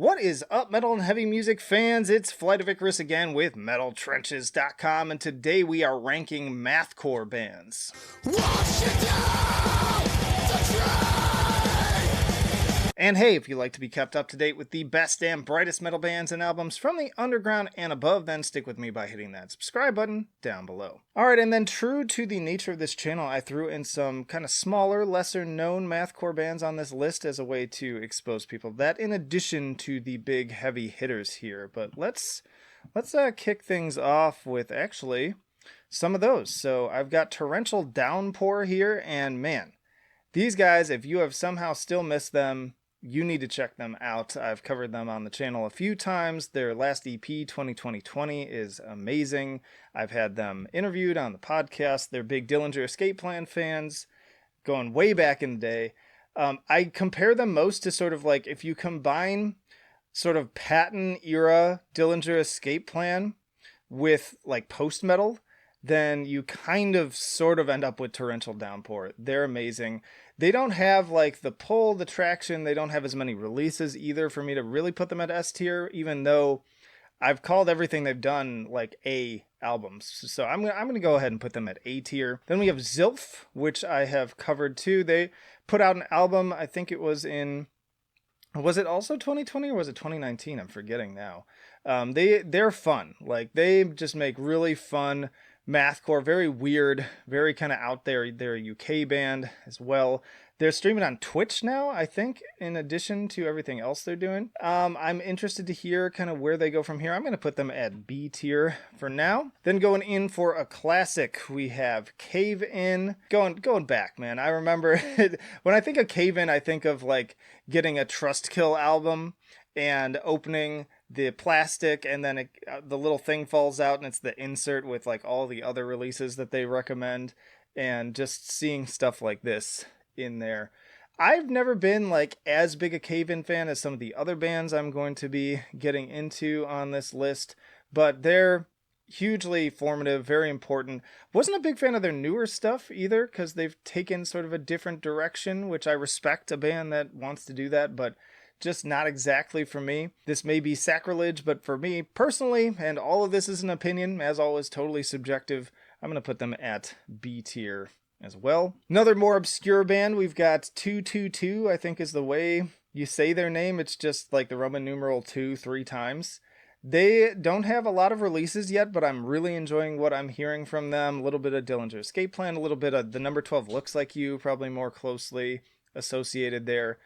What is up, metal and heavy music fans? It's Flight of Icarus again with MetalTrenches.com, and today we are ranking Mathcore bands. And hey, if you like to be kept up to date with the best and brightest metal bands and albums from the underground and above, then stick with me by hitting that subscribe button down below. Alright, and then true to the nature of this channel, I threw in some kind of smaller, lesser known mathcore bands on this list as a way to expose people. That in addition to the big heavy hitters here. But let's kick things off with actually some of those. So I've got Torrential Downpour here, and man, these guys, if you have somehow still missed them, you need to check them out. I've covered them on the channel a few times. Their last EP, 2020, is amazing. I've had them interviewed on the podcast. They're big Dillinger Escape Plan fans, going way back in the day. I compare them most to sort of like if you combine sort of Patton era Dillinger Escape Plan with like post-metal, then you kind of sort of end up with Torrential Downpour. They're amazing. They don't have like the pull, the traction. They don't have as many releases either for me to really put them at S tier, even though I've called everything they've done like A albums. So I'm going to go ahead and put them at A tier. Then we have Zylf, which I have covered too. They put out an album, I think it was it also 2020 or was it 2019? I'm forgetting now. They're fun. Like they just make really fun mathcore, very weird, very kind of out there. They're a UK band as well. They're streaming on Twitch now, I think, in addition to everything else they're doing. I'm interested to hear kind of where they go from here. I'm going to put them at B tier for now. Then going in for a classic, we have Cave In. Going back, man. I remember when I think of Cave In, I think of like getting a Trustkill album and opening the plastic, and then the little thing falls out and it's the insert with like all the other releases that they recommend, and just seeing stuff like this in there. I've never been like as big a Cave-In fan as some of the other bands I'm going to be getting into on this list, but they're hugely formative, very important. Wasn't a big fan of their newer stuff either, because they've taken sort of a different direction, which I respect a band that wants to do that, but just not exactly for me. This may be sacrilege, but for me personally, and all of this is an opinion, as always, totally subjective, I'm going to put them at B tier as well. Another more obscure band, we've got 222, I think is the way you say their name. It's just like the Roman numeral 2 3 times. They don't have a lot of releases yet, but I'm really enjoying what I'm hearing from them. A little bit of Dillinger Escape Plan, a little bit of the number 12 Looks Like You, probably more closely associated there.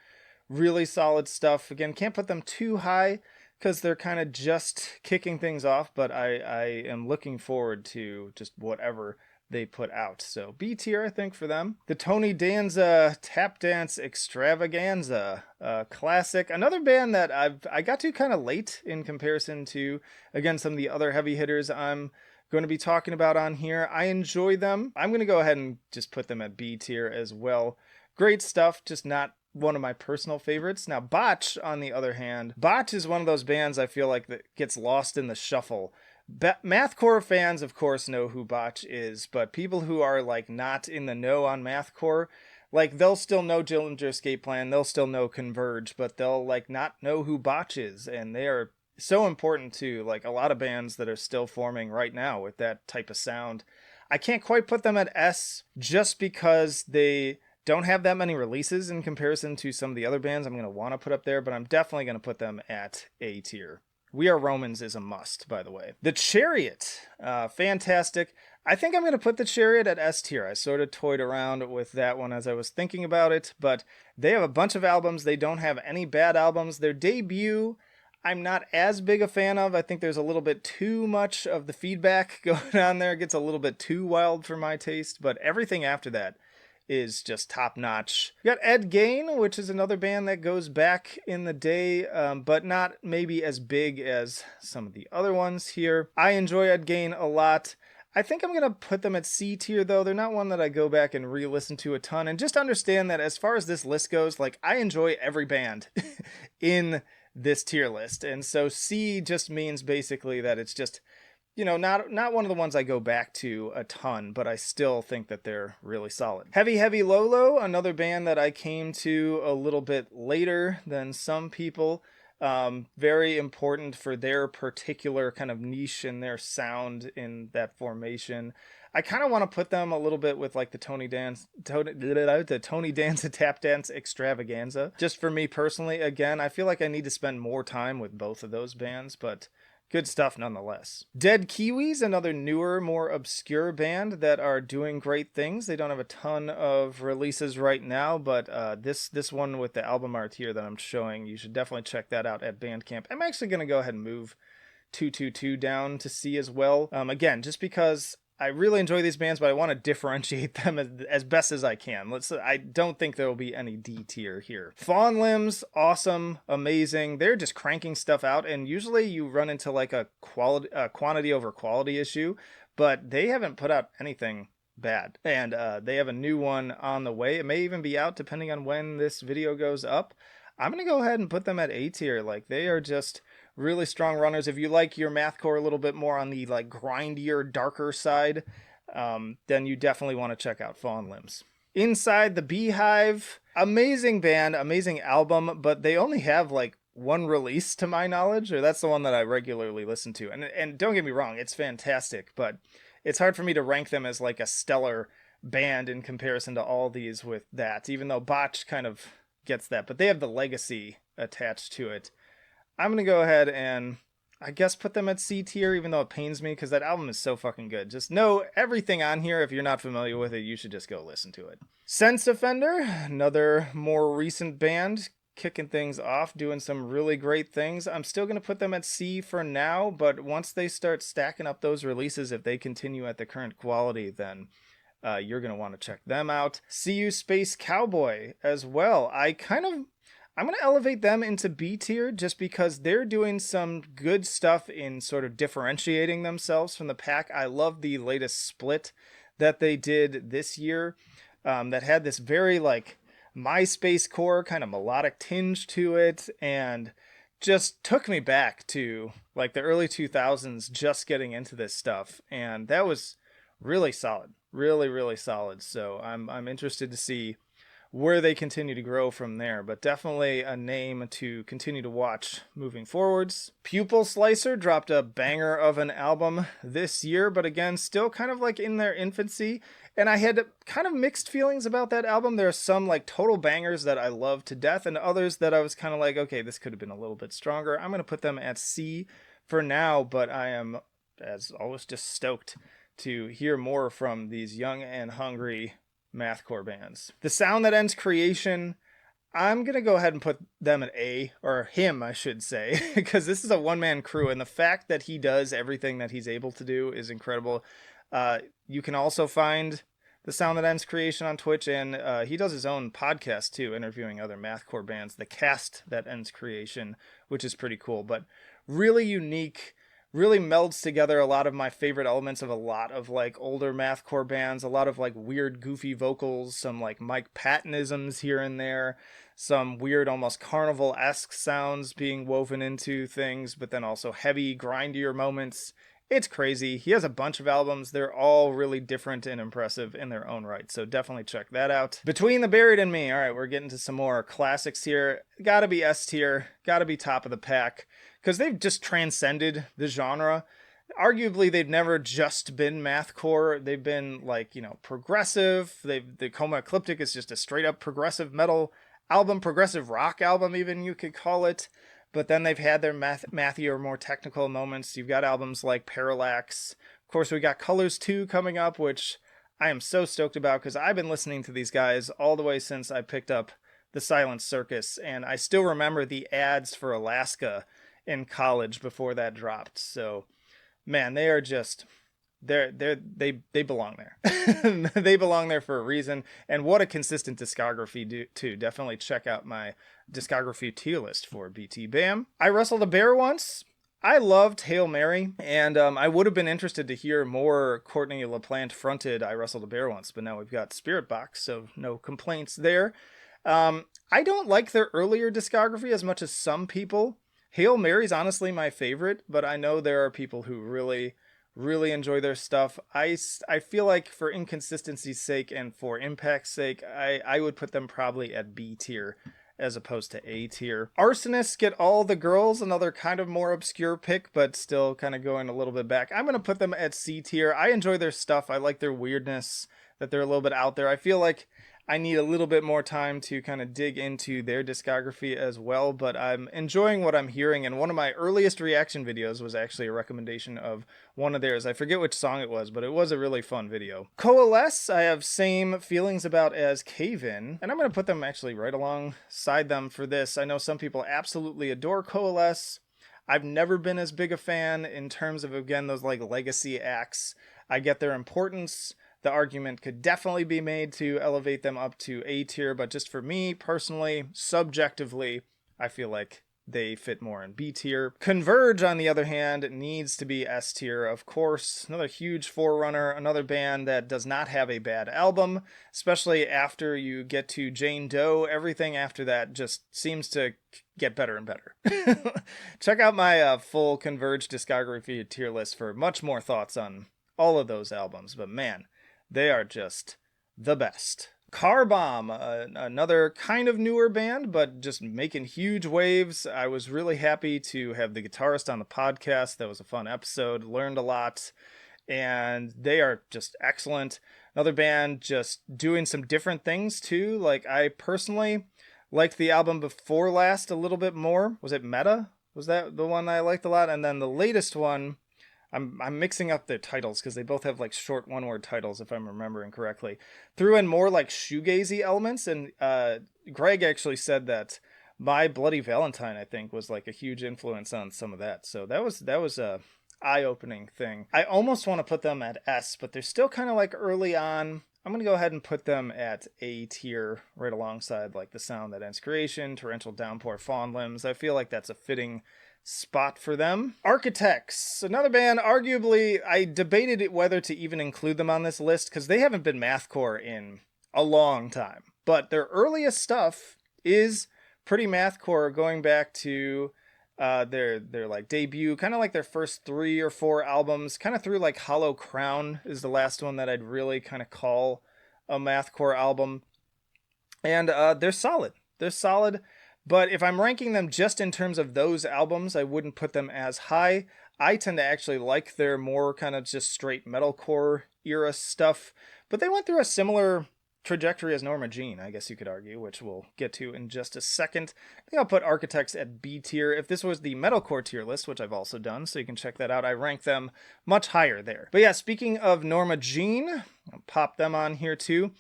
Really solid stuff. Again, can't put them too high because they're kind of just kicking things off, but I am looking forward to just whatever they put out. So B tier, I think, for them. The Tony Danza Tap Dance Extravaganza, classic. Another band that I got to kind of late in comparison to, again, some of the other heavy hitters I'm going to be talking about on here. I enjoy them. I'm going to go ahead and just put them at B tier as well. Great stuff, just not one of my personal favorites. Now, Botch, on the other hand, Botch is one of those bands I feel like that gets lost in the shuffle. Mathcore fans, of course, know who Botch is, but people who are like not in the know on Mathcore, like they'll still know Dillinger Escape Plan, they'll still know Converge, but they'll like not know who Botch is, and they are so important to like a lot of bands that are still forming right now with that type of sound. I can't quite put them at S just because they don't have that many releases in comparison to some of the other bands I'm going to want to put up there, but I'm definitely going to put them at A tier. We Are Romans is a must, by the way. The Chariot, fantastic. I think I'm going to put the Chariot at S tier. I sort of toyed around with that one as I was thinking about it, but they have a bunch of albums. They don't have any bad albums. Their debut, I'm not as big a fan of. I think there's a little bit too much of the feedback going on there. It gets a little bit too wild for my taste, but everything after that is just top notch. You got Ed Gain, which is another band that goes back in the day, but not maybe as big as some of the other ones here. I enjoy Ed Gain a lot. I think I'm going to put them at C tier, though. They're not one that I go back and re-listen to a ton. And just understand that as far as this list goes, like I enjoy every band in this tier list. And so C just means basically that it's just, you know, not one of the ones I go back to a ton, but I still think that they're really solid. Heavy Heavy Lolo, another band that I came to a little bit later than some people. Very important for their particular kind of niche and their sound in that formation. I kind of want to put them a little bit with like the Tony Dance a Tap Dance Extravaganza. Just for me personally, again, I feel like I need to spend more time with both of those bands, but good stuff nonetheless. Dead Kiwis, another newer, more obscure band that are doing great things. They don't have a ton of releases right now, but this one with the album art here that I'm showing, you should definitely check that out at Bandcamp. I'm actually going to go ahead and move 222 down to C as well. Again, just because I really enjoy these bands, but I want to differentiate them as best as I can. I don't think there will be any D tier here. Fawn Limbs, awesome, amazing. They're just cranking stuff out, and usually you run into like a quantity over quality issue, but they haven't put out anything bad. And they have a new one on the way. It may even be out depending on when this video goes up. I'm going to go ahead and put them at A tier. Like, they are just really strong runners. If you like your mathcore a little bit more on the like grindier, darker side, then you definitely want to check out Fawn Limbs. Inside the Beehive, amazing band, amazing album, but they only have like one release to my knowledge, or that's the one that I regularly listen to. And don't get me wrong, it's fantastic, but it's hard for me to rank them as like a stellar band in comparison to all these with that, even though Botch kind of gets that, but they have the legacy attached to it. I'm going to go ahead and I guess put them at C tier, even though it pains me because that album is so fucking good. Just know everything on here. If you're not familiar with it, you should just go listen to it. Sense Offender, another more recent band, kicking things off, doing some really great things. I'm still going to put them at C for now, but once they start stacking up those releases, if they continue at the current quality, then you're going to want to check them out. CU Space Cowboy as well. I'm going to elevate them into B tier just because they're doing some good stuff in sort of differentiating themselves from the pack. I love the latest split that they did this year that had this very like MySpace core kind of melodic tinge to it and just took me back to like the early 2000s just getting into this stuff. And that was really solid. Really, really solid. So I'm interested to see where they continue to grow from there, but definitely a name to continue to watch moving forwards. Pupil Slicer dropped a banger of an album this year, but again, still kind of like in their infancy, and I had kind of mixed feelings about that album. There are some like total bangers that I love to death, and others that I was kind of like, okay, this could have been a little bit stronger. I'm going to put them at C for now, but I am, as always, just stoked to hear more from these young and hungry mathcore bands. The Sound That Ends Creation, I'm going to go ahead and put them at A, or him, I should say, because this is a one-man crew, and the fact that he does everything that he's able to do is incredible. You can also find The Sound That Ends Creation on Twitch, and he does his own podcast, too, interviewing other mathcore bands, The Cast That Ends Creation, which is pretty cool, but really unique, really melds together a lot of my favorite elements of a lot of like older mathcore bands, a lot of like weird goofy vocals, some like Mike Pattonisms here and there, some weird almost carnival-esque sounds being woven into things, but then also heavy grindier moments. It's crazy. He has a bunch of albums. They're all really different and impressive in their own right, so definitely check that out. Between the Buried and Me. All right, we're getting to some more classics here. Gotta be S tier, gotta be top of the pack, because they've just transcended the genre. Arguably, they've never just been mathcore. They've been like, progressive. The Coma Ecliptic is just a straight up progressive metal album, progressive rock album even, you could call it. But then they've had their mathy or more technical moments. You've got albums like Parallax. Of course, we got Colors 2 coming up, which I am so stoked about because I've been listening to these guys all the way since I picked up The Silent Circus. And I still remember the ads for Alaska in college before that dropped. So, man, they are just... They belong there. They belong there for a reason, and what a consistent discography too. Definitely check out my discography tier list for BT Bam. I wrestled a bear once. I loved Hail Mary, and I would have been interested to hear more Courtney LaPlante fronted I Wrestled a Bear Once, but now we've got Spirit Box, so no complaints there. I don't like their earlier discography as much as some people. Hail Mary's honestly my favorite, but I know there are people who really enjoy their stuff. I feel like for inconsistency's sake and for impact's sake, I would put them probably at B tier as opposed to A tier. Arsonists get all the girls, another kind of more obscure pick, but still kind of going a little bit back. I'm going to put them at C tier. I enjoy their stuff. I like their weirdness, that they're a little bit out there. I feel like I need a little bit more time to kind of dig into their discography as well, but I'm enjoying what I'm hearing, and one of my earliest reaction videos was actually a recommendation of one of theirs. I forget which song it was, but it was a really fun video. Coalesce, I have same feelings about as Cave-In, and I'm going to put them actually right alongside them for this. I know some people absolutely adore Coalesce. I've never been as big a fan in terms of, again, those like legacy acts. I get their importance. The argument could definitely be made to elevate them up to A tier, but just for me personally, subjectively, I feel like they fit more in B tier. Converge, on the other hand, needs to be S tier, of course. Another huge forerunner, another band that does not have a bad album, especially after you get to Jane Doe. Everything after that just seems to get better and better. Check out my full Converge discography tier list for much more thoughts on all of those albums, but man, they are just the best. Car Bomb, another kind of newer band, but just making huge waves. I was really happy to have the guitarist on the podcast. That was a fun episode, learned a lot, and they are just excellent. Another band just doing some different things too. Like, I personally liked the album before last a little bit more. Was it Meta? Was that the one I liked a lot? And then the latest one, I'm mixing up their titles because they both have like short one-word titles, if I'm remembering correctly. Threw in more like shoegazy elements, and Greg actually said that My Bloody Valentine, I think, was like a huge influence on some of that. So that was a eye-opening thing. I almost want to put them at S, but they're still kind of like early on. I'm going to go ahead and put them at A tier, right alongside like The Sound That Ends Creation, Torrential Downpour, Fawn Limbs. I feel like that's a fitting spot for them. Architects, another band, arguably, I debated whether to even include them on this list because they haven't been mathcore in a long time. But their earliest stuff is pretty mathcore, going back to their like debut, kind of like their first 3 or 4 albums, kind of through like Hollow Crown is the last one that I'd really kind of call a mathcore album. And they're solid. They're solid. But if I'm ranking them just in terms of those albums, I wouldn't put them as high. I tend to actually like their more kind of just straight metalcore era stuff. But they went through a similar trajectory as Norma Jean, I guess you could argue, which we'll get to in just a second. I think I'll put Architects at B tier. If this was the metalcore tier list, which I've also done, so you can check that out, I rank them much higher there. But yeah, speaking of Norma Jean, I'll pop them on here too.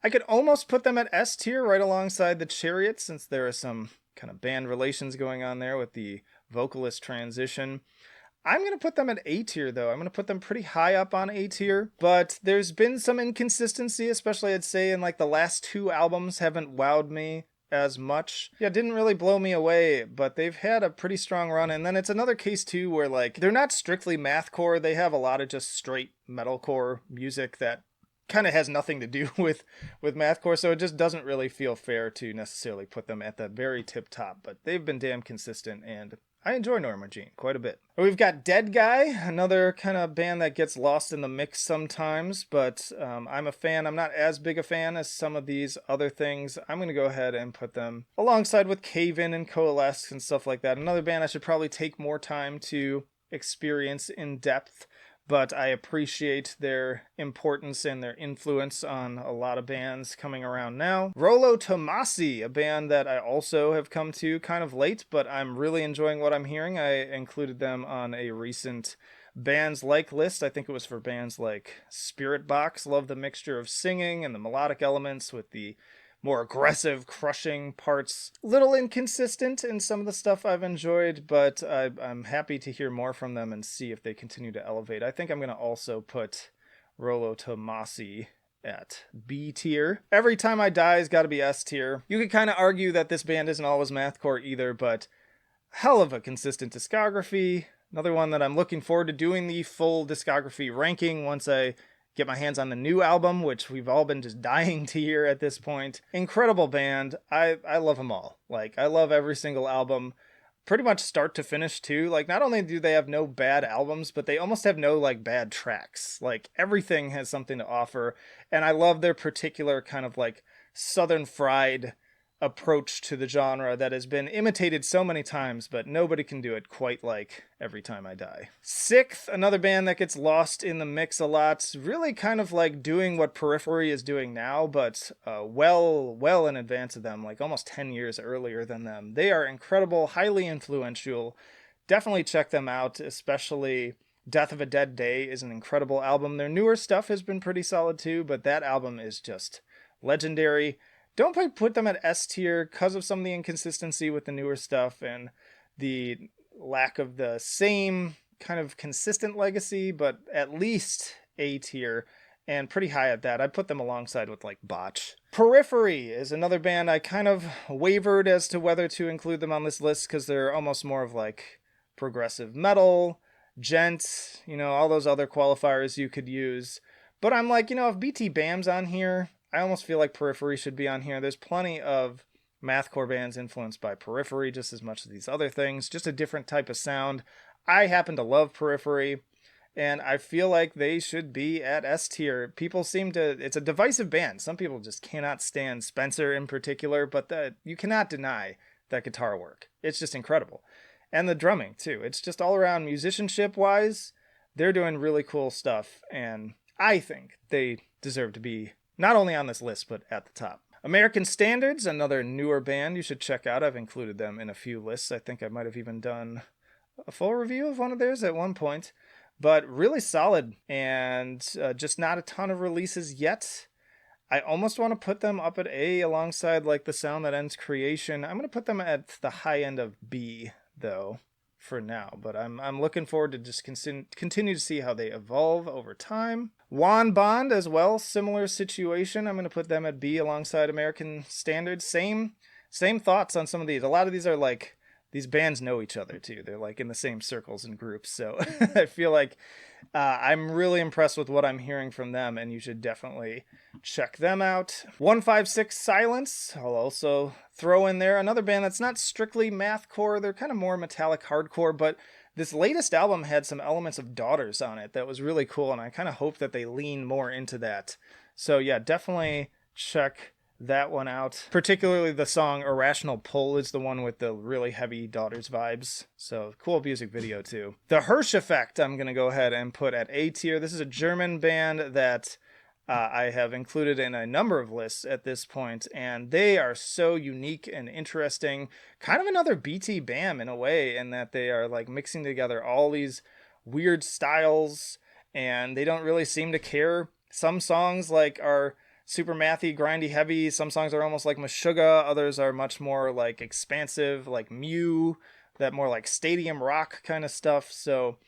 I could almost put them at S tier right alongside the Chariot, since there are some kind of band relations going on there with the vocalist transition. I'm going to put them at A tier, though. I'm going to put them pretty high up on A tier, but there's been some inconsistency, especially I'd say in like the last 2 albums haven't wowed me as much. Yeah, didn't really blow me away, but they've had a pretty strong run. And then it's another case too where like they're not strictly mathcore. They have a lot of just straight metalcore music that kind of has nothing to do with mathcore, so it just doesn't really feel fair to necessarily put them at the very tip top, but they've been damn consistent, and I enjoy Norma Jean quite a bit. We've got Dead Guy, another kind of band that gets lost in the mix sometimes, but I'm a fan. I'm not as big a fan as some of these other things. I'm going to go ahead and put them alongside with Cave-In and Coalesce and stuff like that. Another band I should probably take more time to experience in depth, but I appreciate their importance and their influence on a lot of bands coming around now. Rolo Tomassi, a band that I also have come to kind of late, but I'm really enjoying what I'm hearing. I included them on a recent bands like list. I think it was for bands like Spirit Box. Love the mixture of singing and the melodic elements with the more aggressive, crushing parts. A little inconsistent in some of the stuff I've enjoyed, but I'm happy to hear more from them and see if they continue to elevate. I think I'm going to also put Rolo Tomassi at B tier. Every Time I Die has got to be S tier. You could kind of argue that this band isn't always mathcore either, but hell of a consistent discography. Another one that I'm looking forward to doing the full discography ranking once I get my hands on the new album, which we've all been just dying to hear at this point. Incredible band. I love them all. Like, I love every single album, pretty much start to finish too. Like, not only do they have no bad albums, but they almost have no like bad tracks. Like, everything has something to offer, and I love their particular kind of like Southern fried approach to the genre that has been imitated so many times, but nobody can do it quite like Every Time I Die. Sikth, another band that gets lost in the mix a lot, really kind of like doing what Periphery is doing now, but well in advance of them, like almost 10 years earlier than them. They are incredible, highly influential. Definitely check them out, especially Death of a Dead Day is an incredible album. Their newer stuff has been pretty solid too, but that album is just legendary. Don't put them at S tier because of some of the inconsistency with the newer stuff and the lack of the same kind of consistent legacy, but at least A tier and pretty high at that. I'd put them alongside with like Botch. Periphery is another band I kind of wavered as to whether to include them on this list because they're almost more of like progressive metal, gent, all those other qualifiers you could use. But I'm like, if BT Bam's on here, I almost feel like Periphery should be on here. There's plenty of mathcore bands influenced by Periphery just as much as these other things. Just a different type of sound. I happen to love Periphery, and I feel like they should be at S tier. People seem to... It's a divisive band. Some people just cannot stand Spencer in particular, but you cannot deny that guitar work. It's just incredible. And the drumming, too. It's just all around musicianship-wise, they're doing really cool stuff, and I think they deserve to be not only on this list, but at the top. American Standards, another newer band you should check out. I've included them in a few lists. I think I might have even done a full review of one of theirs at one point. But really solid, and just not a ton of releases yet. I almost want to put them up at A alongside like The Sound That Ends Creation. I'm going to put them at the high end of B, though, for now. But I'm looking forward to just continue to see how they evolve over time. Juan Bond as well, similar situation. I'm going to put them at B alongside American Standards. Same thoughts on some of these. A lot of these are like, these bands know each other too. They're like in the same circles and groups. So I feel like I'm really impressed with what I'm hearing from them, and you should definitely check them out. 156 Silence, I'll also throw in there. Another band that's not strictly mathcore. They're kind of more metallic hardcore, but this latest album had some elements of Daughters on it that was really cool, and I kind of hope that they lean more into that. So yeah, definitely check that one out. Particularly the song Irrational Pull is the one with the really heavy Daughters vibes. So cool music video too. The Hirsch Effect I'm going to go ahead and put at A tier. This is a German band that I have included in a number of lists at this point, and they are so unique and interesting. Kind of another BT Bam in a way, in that they are like mixing together all these weird styles, and they don't really seem to care. Some songs like are super mathy, grindy, heavy. Some songs are almost like Meshuggah. Others are much more like expansive, like Mew, that more like stadium rock kind of stuff. So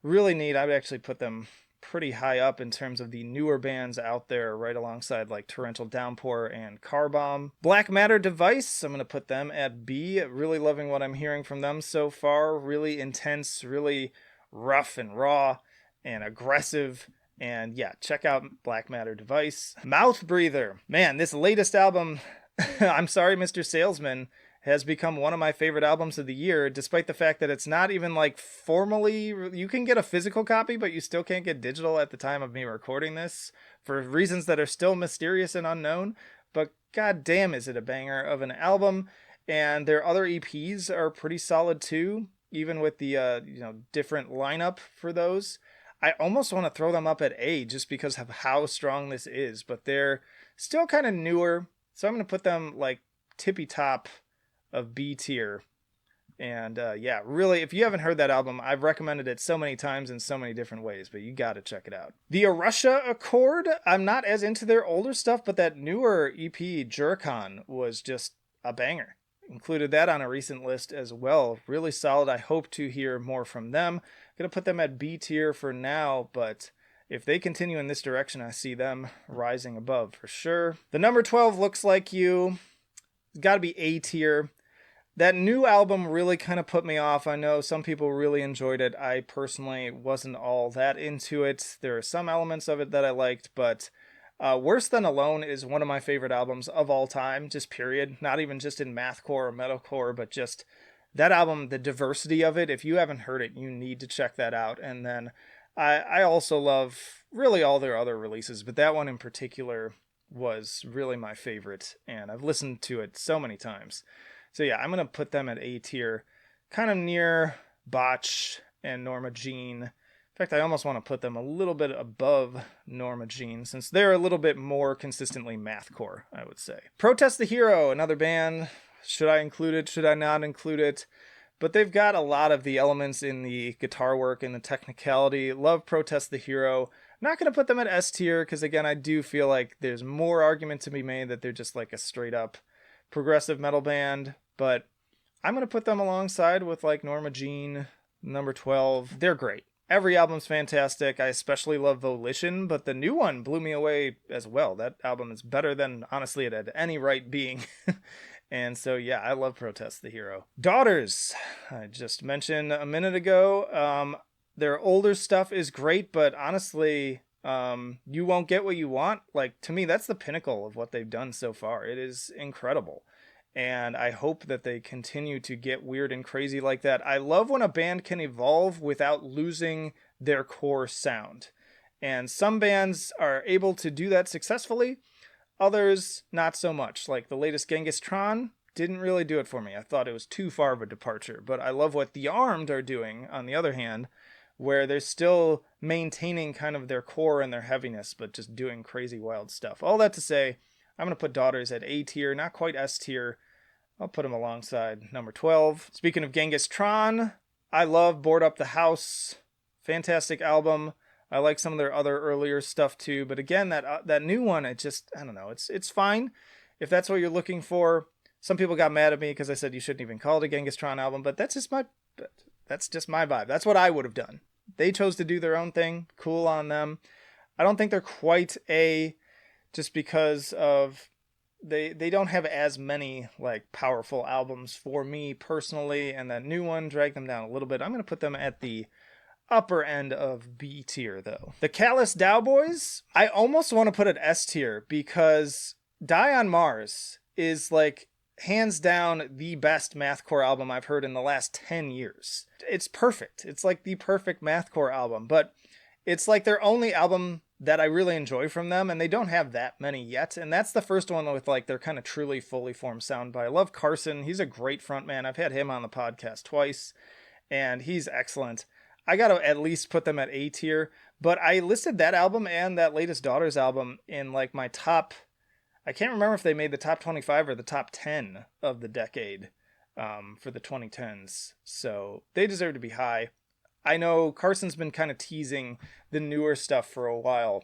really neat. I would actually put them pretty high up in terms of the newer bands out there, right alongside like Torrential Downpour and Car Bomb. Black Matter Device, I'm going to put them at B. Really loving what I'm hearing from them so far. Really intense, really rough and raw and aggressive. And yeah, check out Black Matter Device. Mouth Breather. Man, this latest album, I'm sorry, Mr. Salesman, has become one of my favorite albums of the year, despite the fact that it's not even like formally... You can get a physical copy, but you still can't get digital at the time of me recording this, for reasons that are still mysterious and unknown. But god damn, is it a banger of an album. And their other EPs are pretty solid too, even with the different lineup for those. I almost want to throw them up at A just because of how strong this is, but they're still kind of newer, so I'm going to put them like tippy top of B tier. And yeah, really, if you haven't heard that album, I've recommended it so many times in so many different ways, but you got to check it out. The Arusha Accord, I'm not as into their older stuff, but that newer EP, Jerkon, was just a banger. Included that on a recent list as well. Really solid. I hope to hear more from them. I'm going to put them at B tier for now, but if they continue in this direction, I see them rising above for sure. The number 12 Looks Like You. It's got to be A tier. That new album really kind of put me off. I know some people really enjoyed it. I personally wasn't all that into it. There are some elements of it that I liked, but Worse Than Alone is one of my favorite albums of all time, just period. Not even just in mathcore or metalcore, but just that album, the diversity of it. If you haven't heard it, you need to check that out. And then I also love really all their other releases, but that one in particular was really my favorite, and I've listened to it so many times. So yeah, I'm going to put them at A tier, kind of near Botch and Norma Jean. In fact, I almost want to put them a little bit above Norma Jean, since they're a little bit more consistently mathcore, I would say. Protest the Hero, another band. Should I include it? Should I not include it? But they've got a lot of the elements in the guitar work and the technicality. Love Protest the Hero. Not going to put them at S tier, because again, I do feel like there's more argument to be made that they're just like a straight up progressive metal band. But I'm going to put them alongside with like Norma Jean, number 12. They're great. Every album's fantastic. I especially love Volition, but the new one blew me away as well. That album is better than, honestly, it had any right being. And so, yeah, I love Protest the Hero. Daughters, I just mentioned a minute ago. Their older stuff is great, but honestly, You Won't Get What You Want, like, to me, that's the pinnacle of what they've done so far. It is incredible. And I hope that they continue to get weird and crazy like that. I love when a band can evolve without losing their core sound. And some bands are able to do that successfully. Others, not so much. Like the latest Genghis Tron didn't really do it for me. I thought it was too far of a departure. But I love what The Armed are doing, on the other hand, where they're still maintaining kind of their core and their heaviness, but just doing crazy wild stuff. All that to say, I'm going to put Daughters at A tier, not quite S tier. I'll put them alongside number 12. Speaking of Genghis Tron, I love Board Up the House. Fantastic album. I like some of their other earlier stuff too, but again, that new one, I don't know, it's fine if that's what you're looking for. Some people got mad at me because I said you shouldn't even call it a Genghis Tron album, but that's just my vibe. That's what I would have done. They chose to do their own thing. Cool on them. I don't think they're quite A, just because of they don't have as many like powerful albums for me personally, and that new one dragged them down a little bit. I'm going to put them at the upper end of B tier though. The Callous Daoboys, I almost want to put at S tier, because Die on Mars is like hands down the best mathcore album I've heard in the last 10 years. It's perfect. It's like the perfect mathcore album, but it's like their only album that I really enjoy from them, and they don't have that many yet. And that's the first one with like their kind of truly fully formed sound. But I love Carson. He's a great frontman. I've had him on the podcast twice, and he's excellent. I got to at least put them at A tier, but I listed that album and that latest Daughters album in like my top, I can't remember if they made the top 25 or the top 10 of the decade for the 2010s. So they deserve to be high. I know Carson's been kind of teasing the newer stuff for a while,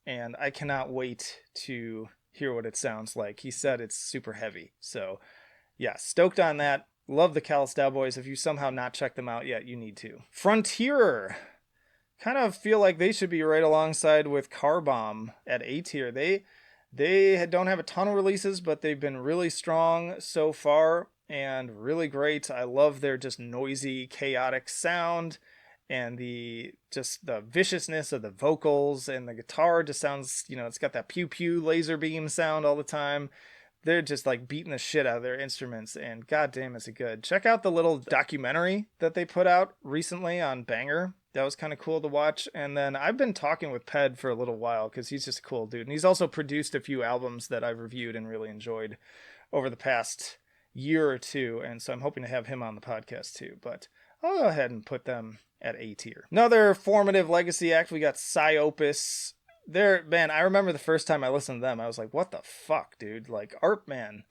and I cannot wait to hear what it sounds like. He said it's super heavy. So yeah, stoked on that. Love the Callous Daoboys. If you somehow not checked them out yet, you need to. Frontierer. Kind of feel like they should be right alongside with Car Bomb at A tier. They don't have a ton of releases, but they've been really strong so far and really great. I love their just noisy, chaotic sound, and the viciousness of the vocals, and the guitar just sounds, it's got that pew pew laser beam sound all the time. They're just like beating the shit out of their instruments, and goddamn is it good. Check out the little documentary that they put out recently on Banger. That was kind of cool to watch. And then I've been talking with Ped for a little while, because he's just a cool dude. And he's also produced a few albums that I've reviewed and really enjoyed over the past year or two. And so I'm hoping to have him on the podcast too. But I'll go ahead and put them at A tier. Another formative legacy act, we got Psyopus. Man, I remember the first time I listened to them, I was like, what the fuck, dude? Like, Art Man,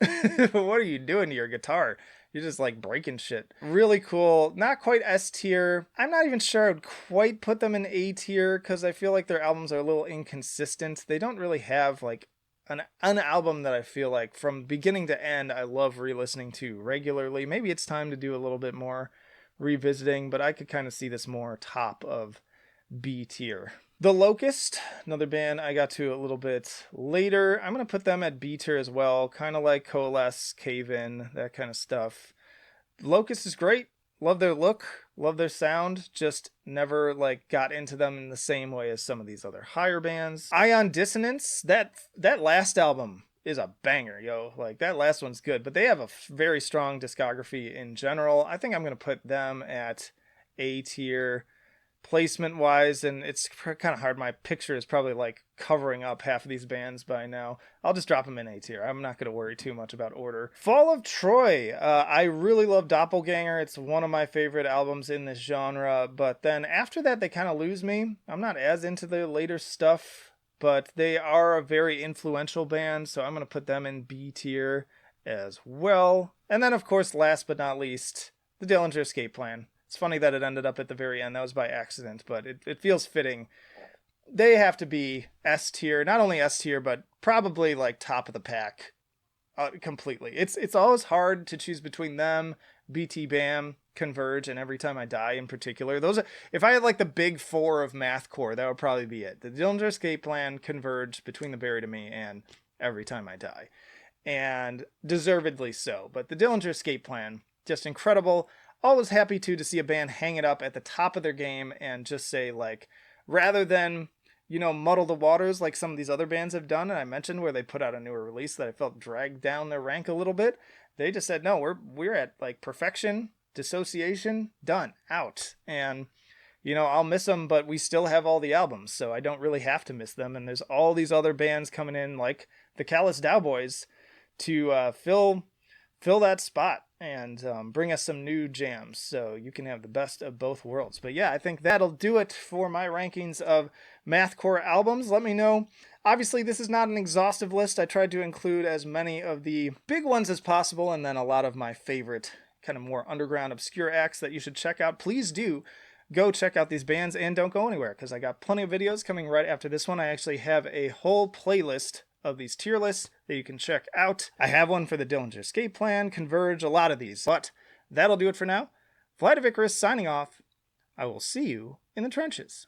what are you doing to your guitar? You're just like breaking shit. Really cool. Not quite S tier. I'm not even sure I would quite put them in A tier, because I feel like their albums are a little inconsistent. They don't really have like an album that I feel like from beginning to end I love re-listening to regularly. Maybe it's time to do a little bit more revisiting, but I could kind of see this more top of B tier. The Locust, another band I got to a little bit later. I'm going to put them at B tier as well, kind of like Coalesce, Cave In, that kind of stuff. Locust is great. Love their look, love their sound, just never like got into them in the same way as some of these other higher bands. Ion Dissonance, that last album is a banger, yo. Like, that last one's good, but they have a very strong discography in general. I think I'm going to put them at A tier. placement wise, and it's kind of hard. My picture is probably like covering up half of these bands by now. I'll just drop them in A tier. I'm not going to worry too much about order. Fall of Troy. I really love Doppelganger. It's one of my favorite albums in this genre, but then after that they kind of lose me. I'm not as into the later stuff, but they are a very influential band, so I'm going to put them in B tier as well. And then, of course, last but not least, the Dillinger Escape Plan. It's funny that it ended up at the very end. That was by accident, but it feels fitting. They have to be S tier, not only S tier, but probably like top of the pack completely. It's always hard to choose between them, BT Bam, Converge, and Every Time I Die in particular. Those are, if I had like the big four of Mathcore, that would probably be it. The Dillinger Escape Plan, Converge, Between the Buried and Me, and Every Time I Die. And deservedly so. But the Dillinger Escape Plan, just incredible. Always happy to see a band hang it up at the top of their game and just say, like, rather than, you know, muddle the waters like some of these other bands have done, and I mentioned where they put out a newer release that I felt dragged down their rank a little bit, they just said, no, we're at like perfection, dissociation, done, out. And, you know, I'll miss them, but we still have all the albums, so I don't really have to miss them. And there's all these other bands coming in, like the Callous Daoboys, to fill that spot and bring us some new jams, so you can have the best of both worlds. But yeah, I think that'll do it for my rankings of Mathcore albums. Let me know. Obviously, this is not an exhaustive list. I tried to include as many of the big ones as possible, and then a lot of my favorite kind of more underground, obscure acts that you should check out. Please do go check out these bands, and don't go anywhere, because I got plenty of videos coming right after this one. I actually have a whole playlist of these tier lists that you can check out. I have one for the Dillinger Escape Plan, Converge, a lot of these. But that'll do it for now. Flight of Icarus signing off. I will see you in the trenches.